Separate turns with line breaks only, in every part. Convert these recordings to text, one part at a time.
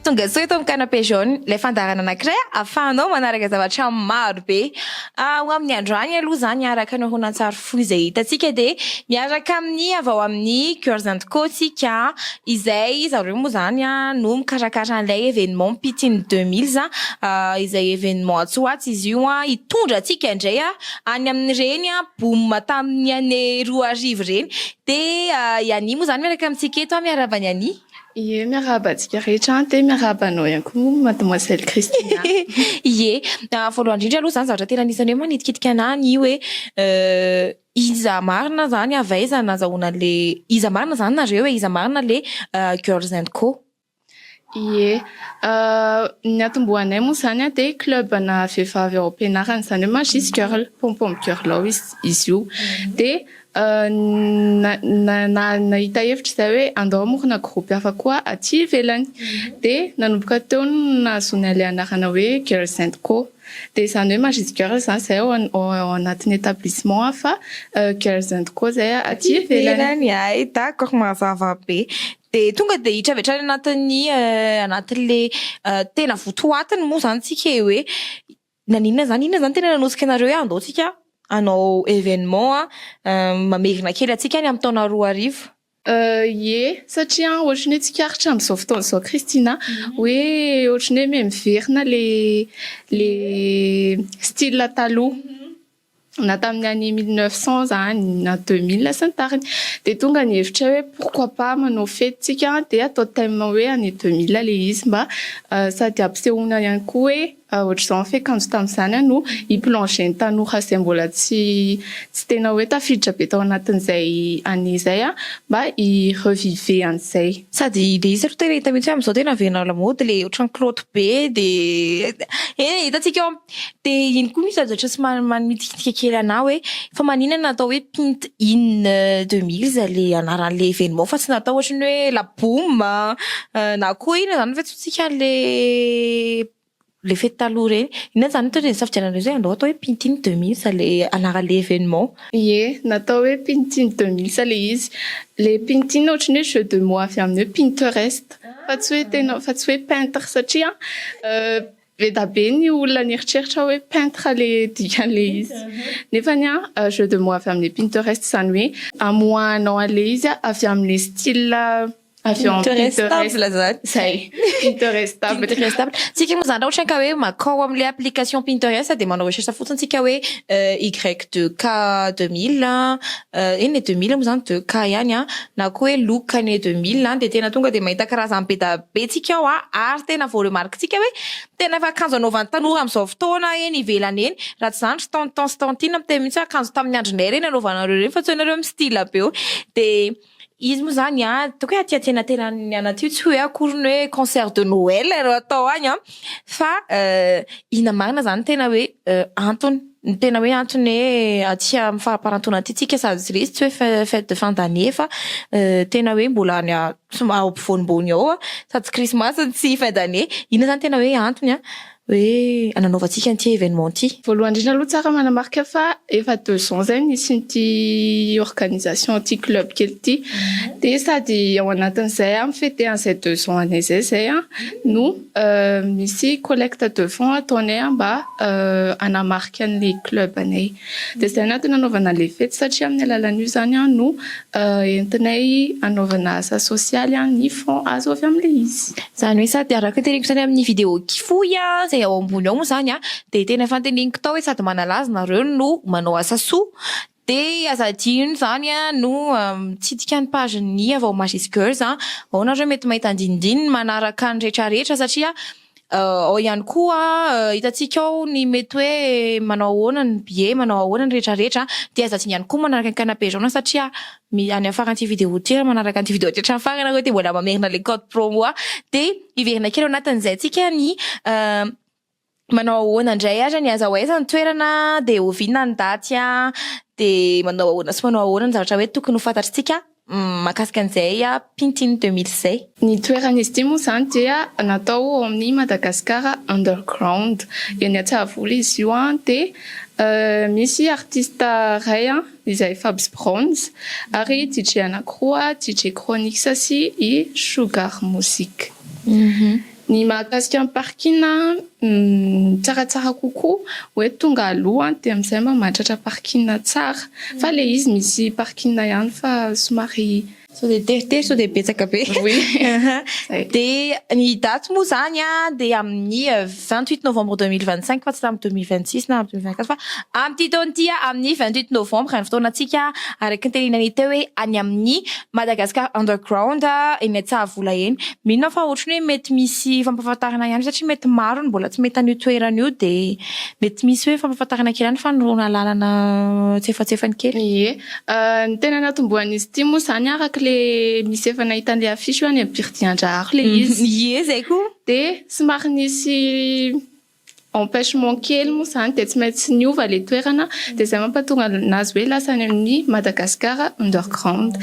tonga soa eto amin'ny canapé jaune ilay fandarana anankiray ahafahanao manaraka zavatra maro be ho amin'ny androany aloha zany araka ny honan-tsary fo izay hitantsika de miaraka amin'ny avy ao amin'ny Girls and Co tsika izay zareo moa zany no mikarakara an'ilay événement Pitine 2000 izay événement atsoatsy izy io hitondra antsika indray any amin'ireny boom tamin'ny année 2000 reny de Iany moa zany miaraka amintsika eto miaraba ny Iany.
Ie, miaraba antsika rehetra de miaraba anao ihany koa mademoiselle Christina.
Ie, voalohany indrindra aloha zany zavatra tena anisany hoe manitikitika anany io hoe iza marina zany avaiza nazahoana le iza marina zany nareo hoe iza marina le Girls and Co.
Ie, ny atombohanay moa zany de club ana vehivavy ao am-pianarana zany hoe Magis Girl, pom-pom girl ao izy io de nahita hevitra zay hoe andao amorona groupe hafa koa aty ivelany de nanomboka teo nahazoana le anarana hoe Girls and Co de zany hoe Magis Girl zany zay ao anatin'ny établissement fa Girls and Co zay aty ivelany.
Ay, d'accord, mazava be. De tonga de hitravetrany anatin'le tena votoatiny moa zany tsika hoe inona zany tena nanosika anareo hoe andao tsika anao événement mamerina kely atsika any amin'ny taona 2000.
Ie, satria ohatriny hoe tsikaritra am'izao fotoana zao Christina hoe ohatriny hoe miverina le style taloha na tamin'ny année 1900 zany na 2000 sy ny tariny de tonga ny hevitra hoe pourquoi pas manao fety tsika de atao thème hoe année 2000 le izy mba sady ampisehoana ihany koa hoe ohatr'izao fekanjo tamin'izany no hiplonge ny tanora izay mbola tsy tena hoe tafiditra be tao anatin'izay année zay mba hi-reviver an'izay.
Sady le izy tena hita mihitsy amin'izao tena avena lamaody le ohatran'ny clotte be de hitantsika de iny koa misy zavatra tsy manitikitika kely anao hoe fa maninona natao hoe Pint In 2000 le anaran'le événement fa tsy natao ohatrany hoe la boom na koa ina zany fa tsika le fety taloha reny inona zany tena safidianareo zay andao atao hoe Pintine 2000 le anaran'le événement.
Ie, natao hoe Pintine 2000 le izy le Pintine ohatrany hoe jeu de mots avy amin'ny hoe Pinterest fa tsy hoe tena fa tsy hoe peintre satria be da be ny olona nieritreritra hoe peintre le dikan'le izy nefany jeu de mots avy amin'ny Pinterest zany hoe amoahanao an'le izy avy amin'ny style
Pinterestable
zay Pinterestable
tsika moa zany ohatra ka hoe makao am'le application Pinterest de manao recherche fotsiny tsika hoe Y2K 2000 eny 2000 moa zany 2K ihany na koa hoe look année 2000 de tena tonga de mahita karazany be da be tsika ao ary tena vao remarque tsika hoe tena fa akanjo anaovan'ny tanora am'izao fotoana eny ivelany eny raha tsy zany Constantine am'teny mihitsy akanjo tamin'ny andronay reny anaovanareo reny fa tsy hainareo amin'ny style be de izy moa zany toko hoe atiatsena tena ny anaty tsy hoe akoriny hoe concert de Noël ro atao any fa ina marina zany tena hoe antony tena hoe antony hoe aty amin'ny faraparantona aty tsika sady tsy resy tsy hoe fête de fin d'année fa tena hoe mbola any ao ampovoanimbony ao sady Christmas tsy fin d'année ina zany tena hoe antony hoe ananaovantsika an'ity événement ty.
Voalohany indrindra aloha tsara manamarika fa efa 2 ans zay nisy ity organisation ty club kely ty de sady ao anatin'izay mifety an'izay 2 ans anay zay no misy collecte de fonds ataonay mba anamarika an'le club anay de zay natony anaovana le fety satria amin'ny alalan'io zany no entinay anaovana asa sosialy ny fonds azo avy amin'le izy
zany hoe sady araka teneniko zany amin'ny vidéo kifoy zay ao ambony ao moa zany de tena fanteneniko tao hoe sady manalaza nareo no manao asa soa de azadino zany no mitsidika ny page ny avy ao Magis Girls ao nareo mety mahita andinindininy manaraka ny rehetrarehetra satria ao ihany koa hitantsika ao ny mety hoe manao ahoana ny billet manao ahoana ny rehetrarehetra de azadiny ihany koa manaraka ny canapé jaune satria any afaran'ity vidéo ty manaraka an'ity vidéo ty hatrany farany nareo de mbola mamerina le code promo de iverina kely ao anatin'izay tsika ny manao ahoana indray aza ny aza hoaiza ny toerana de ovinina ny daty de manao ahoana sy manao ahoana ny zavatra hoe tokony ho fantatritsika makasika an'izay Pintine 2000 zay.
Ny toeran'izy ity moa zany dia natao ao amin'ny Madagascar underground eny Atsahavoly izy io de misy artiste ray izay Fabs Bronze ary DJ anankiroa DJ Chronique sy i Sugar Music. Ny mahakasika ny parking tsaratsara kokoa hoe tonga aloha de amizay mahatratra parking tsara fa le izy misy parking ihany fa somary
so de teritery so de betsaka be.
Oui.
De ny daty moa zany de amin'ny 28 novembre 2025 fa tsy tamin'ny 2026 na 2024 fa amin'ity taon'ity amin'ny 28 novembre ny fotoanantsika araky ny teninany teo hoe any amin'ny Madagascar underground eny Tsahavola eny. Mino fa ohatrany hoe mety misy fampahafantarana ihany satria mety maro ny mbola tsy mety an'io toerana io de mety misy hoe fampahafantarana kely ihany fanorona lalana tsefatsefany kely.
Ie. Ny tena natombohan'izy ity moa zany araky le misy efa nahita le afisy io any Piritiandrahary le izy.
Ie zay koa.
De somary nisy empêchement kely moa zany de tsy maintsy niova le toerana de zay mampatonga anazy hoe lasa any amin'ny Madagascar underground.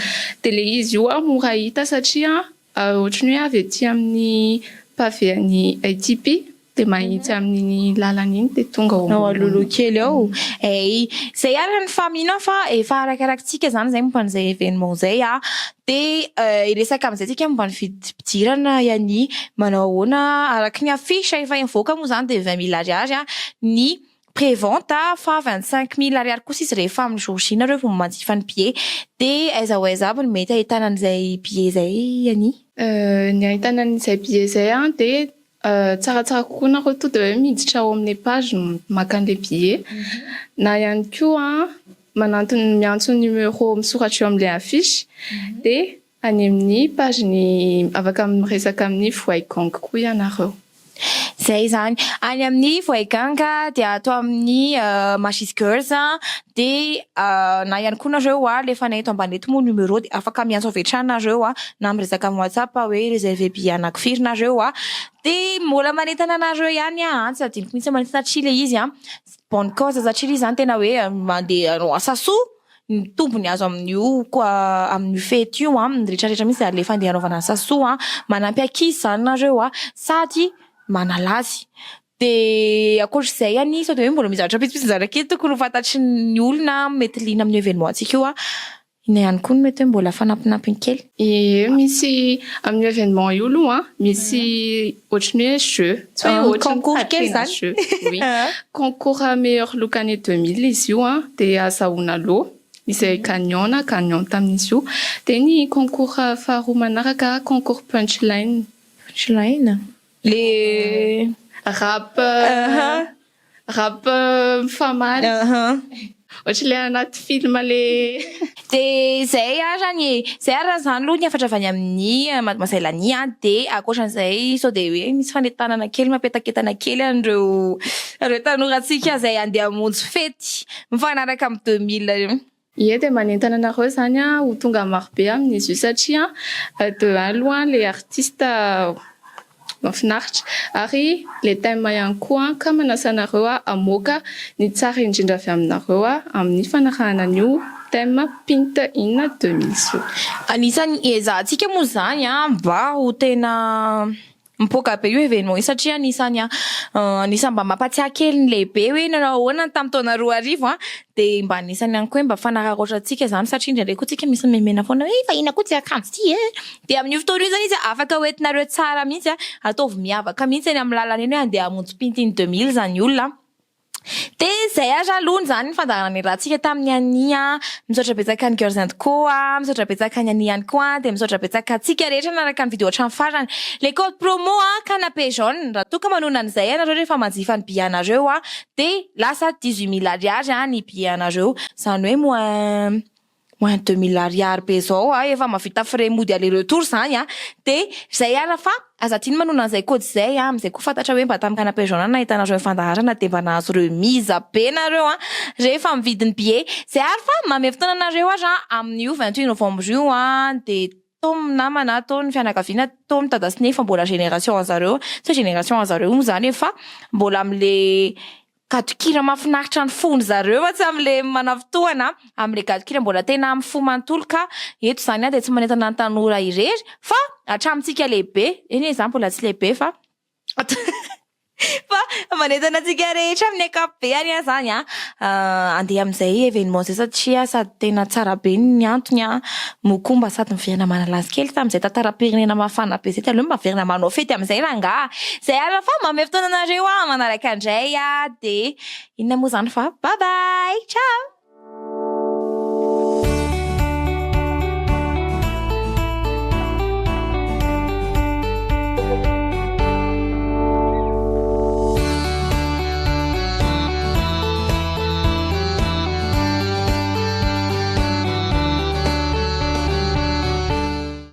De le izy io mora hita satria ohatrany hoe avy ety amin'ny pavé-any ITP de mahitsy amin'ny lalana iny de tonga
ao alolo kely ao. Zay ary ny famino fa efa arakarakitsika zany zay momba an'izay événement zay de iresaka amizay tsika momba ny vidim-pidirana iany manao ahoana araky ny afisha efa mivoaka moa zany de 20 000 ariary ny prévente fa 25 000 ariary kosa izy rehefa amin'ny jour J nareo vao manjifa ny billet de aiza ho aiza aby ny mety ahitana an'izay billet zay iany.
Ny ahitana an'izay billet zay de tsaratsara kokoa nareo to de hoe miditra ao amin'ny page maka an'le billet na ihany koa manantony miantso numéro misoratra eo amin'le afishe de any amin'ny page ny afaka miresaka amin'ny Voigang koa ianareo.
Zay zany any amin'ny Voigang de atao amin'ny Magis Girls de na ihany koa nareo lefa eto ambany eto moa numéro de afaka miantso avy hatrany nareo na miresaka amin'ny WhatsApp hoe réserver billet anakifiry nareo de mbola manentana anareo ihany tsy adinoko mihitsy manentana satria le izy bonne cause satria izy zany tena hoe mandeha anao asasoa ny tombony azo amin'io koa amin'ny fety io rehetrarehetra mihitsy le fandeha anaovana asasoa manampy ankizy zany nareo sady manalazy. De akoatr'izay any sao de hoe mbola mizatra pitsipitsy zarakely tokony ho fantatry ny olona mety liana amin'ny événement antsika io ina ihany koa mety hoe mbola fanampinampiny kely.
Misy amin'ny événement io aloha misy ohatrany hoe jeu tsy hoe
concours kely zany.
Jeu. Oui. Concours meilleur look année 2000 izy io de azahoana loha izay gagnon tamin'izy io de ny concours faharoa manaraka concours punchline le rap famaly ohatry le anaty film le
de zay zany zay ary zany aloha ny afatra avy any amin'ny Mademoiselle Lany de akoatran'izay sao de hoe misy fanetanana kely mapetaketana kely andreo tanorantsika zay andeha hamonjy fety mifanaraka amin'ny 2000 io.
Ie de manentana anareo zany ho tonga marobe amin'izy io satria de aloha le artiste mafinaritra ary le thème ihany koa ka manasa anareo amoaka ny tsara indrindra avy aminareo amin'ny fanarahana an'io thème Pint in 2000.
Anisany ezahantsika moa zany mba ho tena mipoaka be io événement satria anisany mba mampatsiahy kely ny lehibe hoe nanao ahoana tamin'ny taona 2000 de mba anisany ihany koa mba fanararotratsika zany satria indraindray koa tsika misy memena foana hoe fa ina koa tsy akanjo ty de amin'io fotoana io zany izy afaka hoentinareo tsara mihitsy ataovy miavaka mihitsy any amin'ny lalana eny hoe andeha hamonjy Pint in 2000 zany olona. De zay alohany zany ny fandaharana rahantsika tamin'ny ania misaotra betsaka ny Girls and Co misaotra betsaka ny ania ihany koa de misaotra betsaka atsika rehetra naraka ny vidéo hatramin'ny farany le code promo canapé jaune raha toka manona an'izay anareo rehefa manjifa ny billet anareo de lasa 18 000 ariary ny billet anareo zany hoe moins 2000 ariary be zao efa mavita frais mody aller retour zany de zay ara fa azatiny manona an'izay kody zay amizay koa fantatra hoe mba tamin'ny canapé jaune nahitanareo fandaharana de mba nahazo remise be nareo rehefa mividy ny billet zay ary fa mamefotana anareo amin'io 28 novembre io de tom namana tao ny fianakaviana tao ny tadasiny fa mbola génération anzareo tsy génération anzareo moa zany efa mbola amle gadokira mafinaritra ny fony zareo tsy amle manavitoana amle gadokira mbola tena amin'ny fo manontolo ka eto zany de tsy manentana ny tanora irery fa hatramintsika lehibe eny zany mbola tsy lehibe fa Fa manentana antsika rehetra amin'ny ankapobeny zany andeha amizay événement zay satria sady tena tsara be ny antony mokomba sady miverina manalazy kely tamizay tantaram-pirenena mafana be zay taloha maverina manao fety amizay rangaha zay ala fa mamay fotoana anareo manaraka andray de inona moa zany fa bye bye ciao